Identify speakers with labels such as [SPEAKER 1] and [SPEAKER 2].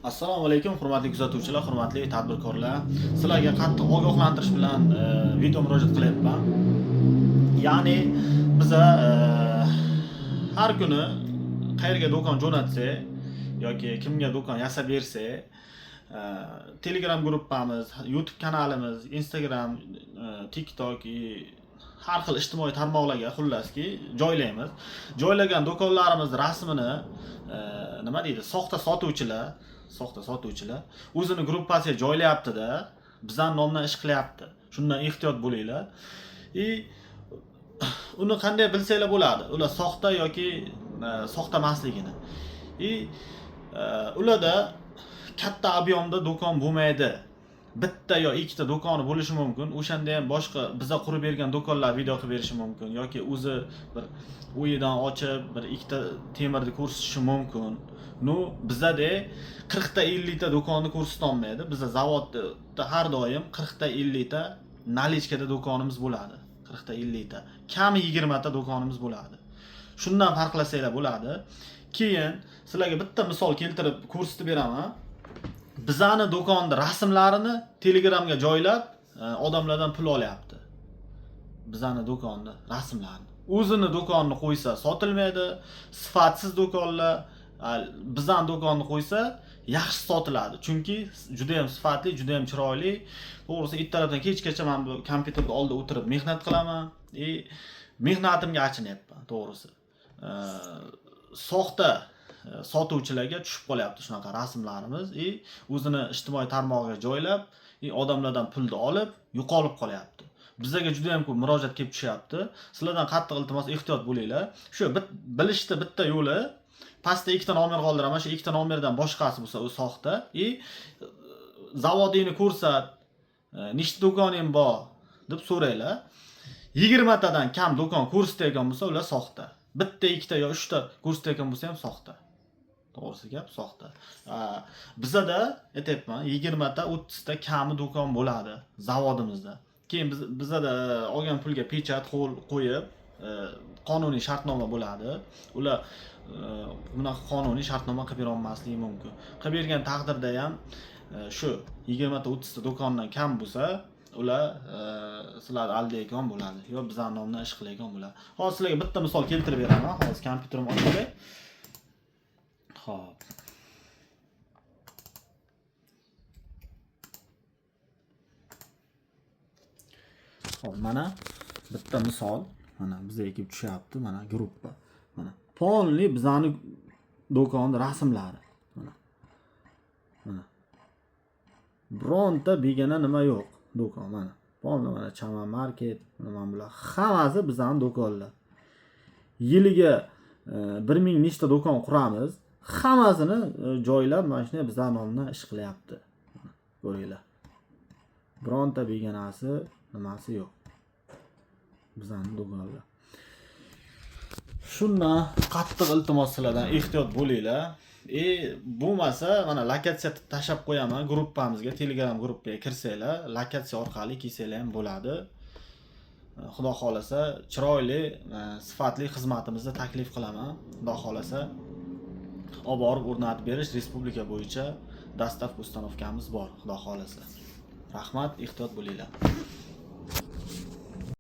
[SPEAKER 1] Assalomu alaykum, hurmatli kuzatuvchilar, hurmatli tadbirkorlar. Sizlarga qattiq ogohlantirish bilan video murojaat qilyapman. Ya'ni biza har kuni qayerga do'kon jo'natsak yoki kimga do'kon yasab bersak, Telegram gruppamiz, YouTube kanalimiz, Instagram, TikTok har xil ijtimoiy tarmoqlarga xullaski joylaymiz. Joylagan do'konlarimiz rasmini nima deydi, soxta sotuvchilar o'zini gruppasiga joylayapti-da, bizning nomdan ish qilyapti. Shundan ehtiyot bo'linglar. Uni qanday bilsanglar bo'ladi? Ular soxta yoki soxta emasligini. Ularda katta ob'yomda do'kon bo'lmaydi. Bitta yo ikkita do'koni bo'lishi mumkin. O'shanda ham boshqa biza qurib bergan do'konlar video qilib berishi mumkin yoki o'zi bir uyidan ochib bir ikkita temirni ko'rsatishi mumkin. Bizada 40 ta 50 ta do'konni ko'rsata olmaydi. Biza zavodda har doim 40 ta 50 ta nalichkada do'konimiz bo'ladi. 40 ta 50 ta. Kami 20 ta do'konimiz bo'ladi. Shundan farqlasanglar bo'ladi. Keyin sizlarga bitta misol keltirib ko'rsatib beraman. Bizani do'konni rasmlarini Telegramga joylab odamlardan pul olyapti. Bizani do'konni rasmlarini. O'zini do'konni qo'ysa sotilmaydi. Sifatsiz do'konlar bizani do'konni qo'ysa yaxshi sotiladi. Chunki juda ham sifatli, juda ham chiroyli. To'g'risi ertalabdan kechgacha men bu kompyuterda oldida o'tirib mehnat qilaman. Mehnatimga achinyapman, to'g'risi. Soxta sotuvchilarga tushib qolyapti shunaqa rasmlarimiz. O'zini ijtimoiy tarmoqqa joylab, odamlardan pulni olib, yo'qolib qolyapti. Bizga juda ham ko'p murojaat kelib tushyapti. Sizlardan qattiq iltimos, ehtiyot bo'linglar. Shu bilishni bitta yo'li, pastda ikkita nomer qoldiraman. Shu ikkita nomerdan boshqasi bo'lsa, u soxta. Zavodingni ko'rsat, nechta do'koning bor deb so'raylar. 20 tadan kam do'kon ko'rsatayotgan bo'lsa, ular soxta. Bitta, ikkita yo 3 ta ko'rsatayotgan bo'lsa ham soxta. To'g'risi gap, soxta. Bizada aytayapman, 20 ta, 30 ta kami do'kon bo'ladi zavodimizda. Keyin bizada olgan pulga pechat qo'yib, qonuniy shartnoma bo'ladi. Ular bunaqa qonuniy shartnoma qilib bera olmasligi mumkin. Qilib bergan taqdirda ham shu 20 ta 30 ta do'kondan kam bo'lsa, ular sizlar aldayotgan bo'ladi. Yo bizning nomdan ish qilayotgan bo'ladi. Hozir sizlarga bitta misol keltirib beraman. Hozir kompyuterim ochildi. Xo'p. Mana bitta misol, mana bizga kelib tushyapti, mana gruppa. Mana polni bizani do'konni rasmlari. Mana. Bironta begona nima yo'q do'kon mana. Polni mana Chaman market, nima bular hammasi bizani do'konlar. Yiliga 1000 nechta do'kon quramiz. Hammasini joylab mana shunday bizlar nomdan ish qilyapti. Ko'ringlar. Bironta begonasi nimasi yo'q. Bizning do'konlar. Shundan qattiq iltimos sizlardan ehtiyot bo'linglar. Bo'lmasa mana lokatsiya tashab qo'yaman gruppamizga, Telegram gruppaga kirsanglar, lokatsiya orqali kelsanglar ham bo'ladi. Xudo xolasa chiroyli, sifatli xizmatimizni taklif qilaman. Xudo xolasa olib borib o'rnatib berish respublika bo'yicha dastavka ustanovkamiz bor, xudo xolasa. Rahmat, ehtiyot bo'linglar.